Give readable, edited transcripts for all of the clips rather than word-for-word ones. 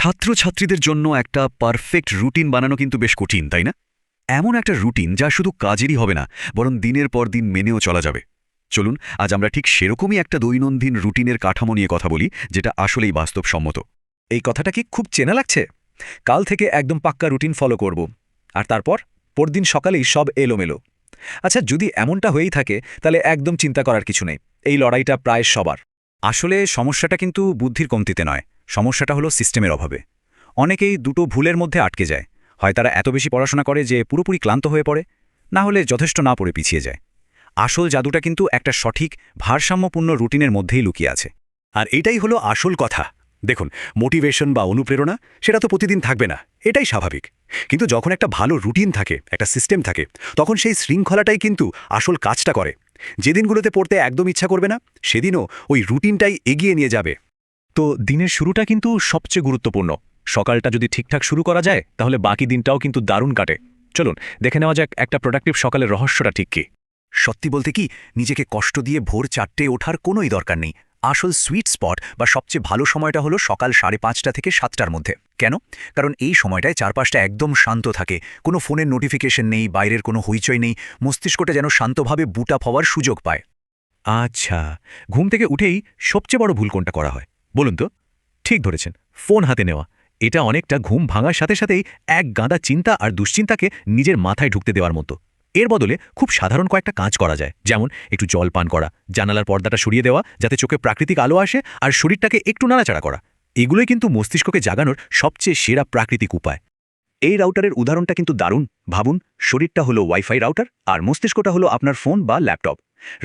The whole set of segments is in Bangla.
ছাত্রছাত্রীদের জন্য একটা পারফেক্ট রুটিন বানানো কিন্তু বেশ কঠিন, তাই না? এমন একটা রুটিন যা শুধু কাজেরই হবে না, বরং দিনের পর দিন মেনেও চলা যাবে। চলুন আজ আমরা ঠিক সেরকমই একটা দৈনন্দিন রুটিনের কাঠামো নিয়ে কথা বলি, যেটা আসলেই বাস্তবসম্মত। এই কথাটা কি খুব চেনা লাগছে? কাল থেকে একদম পাক্কা রুটিন ফলো করব, আর তারপর পরদিন সকালেই সব এলোমেলো। আচ্ছা, যদি এমনটা হয়েই থাকে তাহলে একদম চিন্তা করার কিছু নেই। এই লড়াইটা প্রায় সবার। আসলে সমস্যাটা কিন্তু বুদ্ধির কমতিতে নয়, সমস্যাটা হলো সিস্টেমের অভাবে। অনেকেই দুটো ভুলের মধ্যে আটকে যায়। হয় তারা এত বেশি পড়াশোনা করে যে পুরোপুরি ক্লান্ত হয়ে পড়ে, না হলে যথেষ্ট না পড়ে পিছিয়ে যায়। আসল জাদুটা কিন্তু একটা সঠিক ভারসাম্যপূর্ণ রুটিনের মধ্যেই লুকিয়ে আছে। আর এটাই হলো আসল কথা। দেখুন, মোটিভেশন বা অনুপ্রেরণা সেটা তো প্রতিদিন থাকবে না, এটাই স্বাভাবিক। কিন্তু যখন একটা ভালো রুটিন থাকে, একটা সিস্টেম থাকে, তখন সেই শৃঙ্খলাটাই কিন্তু আসল কাজটা করে। যেদিনগুলোতে পড়তে একদম ইচ্ছা করবে না, সেদিনও ওই রুটিনটাই এগিয়ে নিয়ে যাবে। তো দিনের শুরুটা কিন্তু সবচেয়ে গুরুত্বপূর্ণ। সকালটা যদি ঠিকঠাক শুরু করা যায় তাহলে বাকি দিনটাও কিন্তু দারুণ কাটে। চলুন দেখে নেওয়া যাক একটা প্রোডাক্টিভ সকালের রহস্যটা ঠিক কি। সত্যি বলতে কি, নিজেকে কষ্ট দিয়ে ভোর 4টে ওঠার কোনোই দরকার নেই। আসল সুইট স্পট বা সবচেয়ে ভালো সময়টা হলো সকাল 5:30 থেকে 7টার মধ্যে। কেন? কারণ এই সময়টায় চারপাশটা একদম শান্ত থাকে, কোনো ফোনের নোটিফিকেশন নেই, বাইরের কোনো হইচই নেই, মস্তিষ্কটা যেন শান্তভাবে বুট আপ হওয়ার সুযোগ পায়। আচ্ছা, ঘুম থেকে উঠেই সবচেয়ে বড় ভুল কোনটা করা হয় বলুন তো? ঠিক ধরেছেন, ফোন হাতে নেওয়া। এটা অনেকটা ঘুম ভাঙার সাথে সাথেই এক গাদা চিন্তা আর দুশ্চিন্তাকে নিজের মাথায় ঢুকতে দেওয়ার মতো। এর বদলে খুব সাধারণ কয়েকটা কাজ করা যায়, যেমন একটু জল পান করা, জানালার পর্দাটা সরিয়ে দেওয়া যাতে চোখে প্রাকৃতিক আলো আসে, আর শরীরটাকে একটু নাড়াচাড়া করা। এগুলোই কিন্তু মস্তিষ্ককে জাগানোর সবচেয়ে সেরা প্রাকৃতিক উপায়। এই রাউটারের উদাহরণটা কিন্তু দারুণ। ভাবুন, শরীরটা হলো ওয়াইফাই রাউটার আর মস্তিষ্কটা হলো আপনার ফোন বা ল্যাপটপ।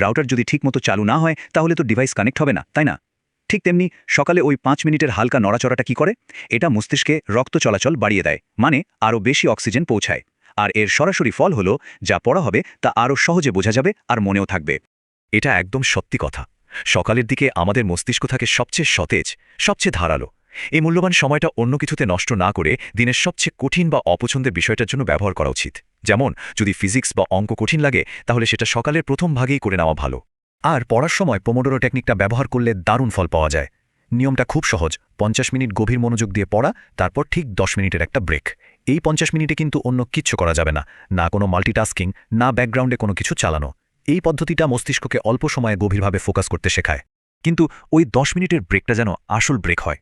রাউটার যদি ঠিকমতো চালু না হয় তাহলে তো ডিভাইস কানেক্ট হবে না, তাই না? ঠিক তেমনি সকালে ওই 5 মিনিটের হালকা নড়াচড়াটা কি করে? এটা মস্তিষ্কে রক্ত চলাচল বাড়িয়ে দেয়, মানে আরও বেশি অক্সিজেন পৌঁছায়। আর এর সরাসরি ফল হলো যা পড়া হবে তা আরও সহজে বোঝা যাবে আর মনেও থাকবে। এটা একদম সত্যি কথা। সকালের দিকে আমাদের মস্তিষ্ক থাকে সবচেয়ে সতেজ, সবচেয়ে ধারালো। এই মূল্যবান সময়টা অন্য কিছুতে নষ্ট না করে দিনের সবচেয়ে কঠিন বা অপছন্দের বিষয়টার জন্য ব্যবহার করা উচিত। যেমন যদি ফিজিক্স বা অঙ্ক কঠিন লাগে তাহলে সেটা সকালের প্রথম ভাগেই করে নেওয়া ভালো। আর পড়ার সময় পোমোডোরো টেকনিকটা ব্যবহার করলে দারুণ ফল পাওয়া যায়। নিয়মটা খুব সহজ, 50 মিনিট গভীর মনোযোগ দিয়ে পড়া, তারপর ঠিক 10 মিনিটের একটা ব্রেক। এই 50 মিনিটে কিন্তু অন্য কিচ্ছু করা যাবে না, না কোনো মাল্টিটাস্কিং, না ব্যাকগ্রাউন্ডে কোনো কিছু চালানো। এই পদ্ধতিটা মস্তিষ্ককে অল্প সময়ে গভীরভাবে ফোকাস করতে শেখায়। কিন্তু ওই 10 মিনিটের ব্রেকটা যেন আসল ব্রেক হয়।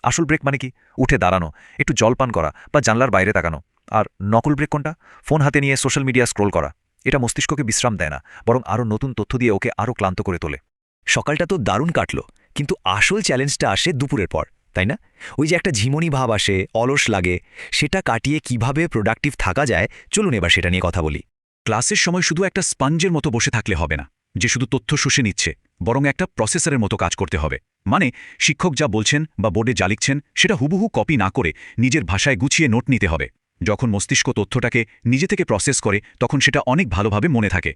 আসল ব্রেক মানে কি? উঠে দাঁড়ানো, একটু জলপান করা বা জানলার বাইরে তাকানো। আর নকল ব্রেক কোনটা? ফোন হাতে নিয়ে সোশ্যাল মিডিয়া স্ক্রোল করা। এটা মস্তিষ্ককে বিশ্রাম দেয় না, বরং আরও নতুন তথ্য দিয়ে ওকে আরও ক্লান্ত করে তোলে। সকালটা তো দারুণ কাটলো, কিন্তু আসল চ্যালেঞ্জটা আসে দুপুরের পর, তাই না? ওই যে একটা ঝিমুনি ভাব আসে, অলস লাগে, সেটা কাটিয়ে কিভাবে প্রোডাক্টিভ থাকা যায়, চলুন এবার সেটা নিয়ে কথা বলি। ক্লাসের সময় শুধু একটা স্পঞ্জের মতো বসে থাকলে হবে না, যে শুধু তথ্য শুষে নিচ্ছে, বরং একটা প্রসেসরের মতো কাজ করতে হবে। মানে শিক্ষক যা বলছেন বা বোর্ডে যা লিখছেন সেটা হুবহু কপি না করে নিজের ভাষায় গুছিয়ে নোট নিতে হবে। যখন মস্তিষ্ক তথ্যটাকে নিজে থেকে প্রসেস করে তখন সেটা অনেক ভালোভাবে মনে থাকে।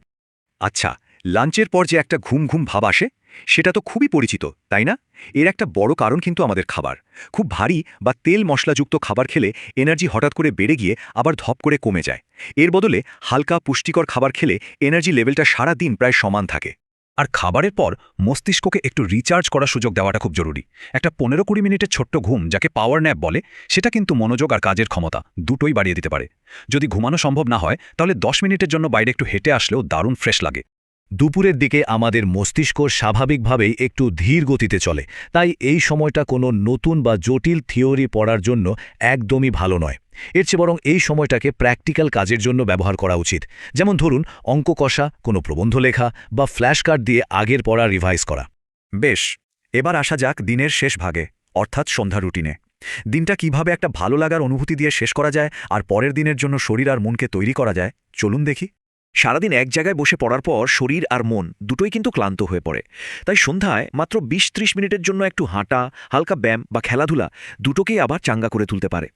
আচ্ছা, লাঞ্চের পর যে একটা ঘুম ঘুম ভাব আসে, সেটা তো খুবই পরিচিত, তাই না? এর একটা বড় কারণ কিন্তু আমাদের খাবার। খুব ভারী বা তেল মশলাযুক্ত খাবার খেলে এনার্জি হঠাৎ করে বেড়ে গিয়ে আবার ধপ করে কমে যায়। এর বদলে হালকা পুষ্টিকর খাবার খেলে এনার্জি লেভেলটা সারা দিন প্রায় সমান থাকে। আর খাবারের পর মস্তিষ্ককে একটু রিচার্জ করার সুযোগ দেওয়াটা খুব জরুরি। একটা 15-20 মিনিটের ছোট্ট ঘুম, যাকে পাওয়ার ন্যাপ বলে, সেটা কিন্তু মনোযোগ আর কাজের ক্ষমতা দুটোই বাড়িয়ে দিতে পারে। যদি ঘুমানো সম্ভব না হয় তাহলে 10 মিনিটের জন্য বাইরে একটু হেঁটে আসলেও দারুণ ফ্রেশ লাগে। দুপুরের দিকে আমাদের মস্তিষ্ক স্বাভাবিকভাবেই একটু ধীর গতিতে চলে, তাই এই সময়টা কোনো নতুন বা জটিল থিওরি পড়ার জন্য একদমই ভালো নয়। এর চেয়ে বরং এই সময়টাকে প্র্যাকটিক্যাল কাজের জন্য ব্যবহার করা উচিত। যেমন ধরুন অঙ্ক কষা, কোনো প্রবন্ধ লেখা বা ফ্ল্যাশ কার্ড দিয়ে আগের পড়া রিভাইজ করা। বেশ, এবার আসা যাক দিনের শেষ ভাগে, অর্থাৎ সন্ধ্যা রুটিনে। দিনটা কিভাবে একটা ভালো লাগার অনুভূতি দিয়ে শেষ করা যায় আর পরের দিনের জন্য শরীর আর মনকে তৈরি করা যায়, চলুন দেখি। সারাদিন এক জায়গায় বসে পড়ার পর শরীর আর মন দুটোই কিন্তু ক্লান্ত হয়ে পড়ে। তাই সন্ধ্যায় মাত্র 20-30 মিনিটের জন্য একটু হাঁটা, হালকা ব্যায়াম বা খেলাধুলা দুটোকেই আবার চাঙ্গা করে তুলতে পারে।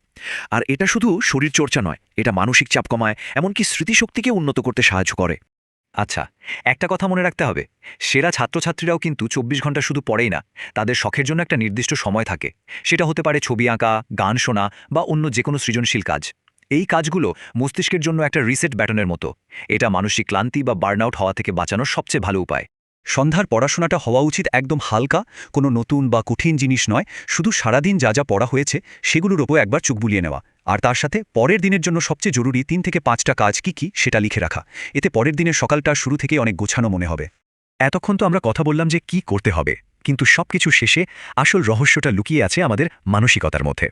আর এটা শুধু শরীর চর্চা নয়, এটা মানসিক চাপ কমায়, এমনকি স্মৃতিশক্তিকে উন্নত করতে সাহায্য করে। আচ্ছা, একটা কথা মনে রাখতে হবে, সেরা ছাত্রছাত্রীরাও কিন্তু 24 ঘন্টা শুধু পড়েই না, তাদের শখের জন্য একটা নির্দিষ্ট সময় থাকে। সেটা হতে পারে ছবি আঁকা, গান শোনা বা অন্য যে কোনো সৃজনশীল কাজ। এই কাজগুলো মস্তিষ্কের জন্য একটা রিসেট ব্যাটনের মতো। এটা মানসিক ক্লান্তি বা বার্নআউট হওয়া থেকে বাঁচানোর সবচেয়ে ভালো উপায়। সন্ধ্যার পড়াশোনাটা হওয়া উচিত একদম হালকা, কোনো নতুন বা কঠিন জিনিস নয়, শুধু সারাদিন যা যা পড়া হয়েছে সেগুলোর ওপর একবার চোখ বুলিয়ে নেওয়া, আর তার সাথে পরের দিনের জন্য সবচেয়ে জরুরি 3 থেকে 5টা কাজ কি সেটা লিখে রাখা। এতে পরের দিনের সকালটা শুরু থেকেই অনেক গোছানো মনে হবে। এতক্ষণ তো আমরা কথা বললাম যে কি করতে হবে, কিন্তু সবকিছু শেষে আসল রহস্যটা লুকিয়ে আছে আমাদের মানসিকতার মধ্যে।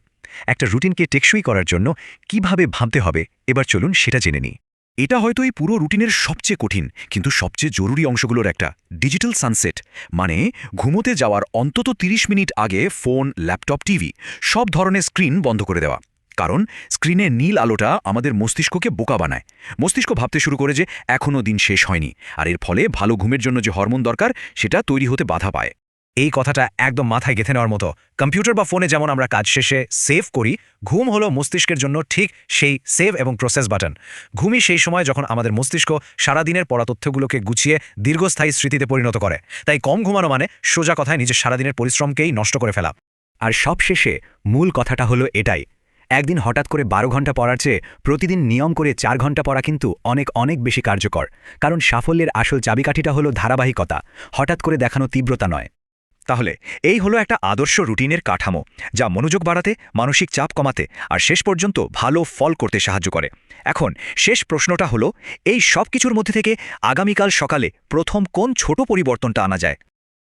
একটা রুটিনকে টেকসই করার জন্য কিভাবে ভাবতে হবে, এবার চলুন সেটা জেনে নিই। এটা হয়তো এই পুরো রুটিনের সবচেয়ে কঠিন কিন্তু সবচেয়ে জরুরি অংশগুলোর একটা, ডিজিটাল সানসেট। মানে ঘুমোতে যাওয়ার অন্তত 30 মিনিট আগে ফোন, ল্যাপটপ, টিভি সব ধরনের স্ক্রিন বন্ধ করে দেওয়া। কারণ স্ক্রিনের নীল আলোটা আমাদের মস্তিষ্ককে বোকা বানায়। মস্তিষ্ক ভাবতে শুরু করে যে এখনও দিন শেষ হয়নি, আর এর ফলে ভালো ঘুমের জন্য যে হরমোন দরকার সেটা তৈরি হতে বাধা পায়। এই কথাটা একদম মাথায় গেঁথে নেওয়ার মতো। কম্পিউটার বা ফোনে যেমন আমরা কাজ শেষে সেভ করি, ঘুম হলো মস্তিষ্কের জন্য ঠিক সেই সেভ এবং প্রসেস বাটন। ঘুমই সেই সময় যখন আমাদের মস্তিষ্ক সারাদিনের পড়া তথ্যগুলোকে গুছিয়ে দীর্ঘস্থায়ী স্মৃতিতে পরিণত করে। তাই কম ঘুমানো মানে সোজা কথায় নিজের সারাদিনের পরিশ্রমকেই নষ্ট করে ফেলা। আর সবশেষে মূল কথাটা হলো এটাই, একদিন হঠাৎ করে 12 ঘন্টা পড়ার চেয়ে প্রতিদিন নিয়ম করে 4 ঘন্টা পড়া কিন্তু অনেক অনেক বেশি কার্যকর। কারণ সাফল্যের আসল চাবিকাঠিটা হলো ধারাবাহিকতা, হঠাৎ করে দেখানো তীব্রতা নয়। তাহলে এই হলো একটা আদর্শ রুটিনের কাঠামো, যা মনোযোগ বাড়াতে, মানসিক চাপ কমাতে আর শেষ পর্যন্ত ভালো ফল করতে সাহায্য করে। এখন শেষ প্রশ্নটা হলো, এই সব কিছুর মধ্যে থেকে আগামীকাল সকালে প্রথম কোন ছোট পরিবর্তনটা আনা যায়?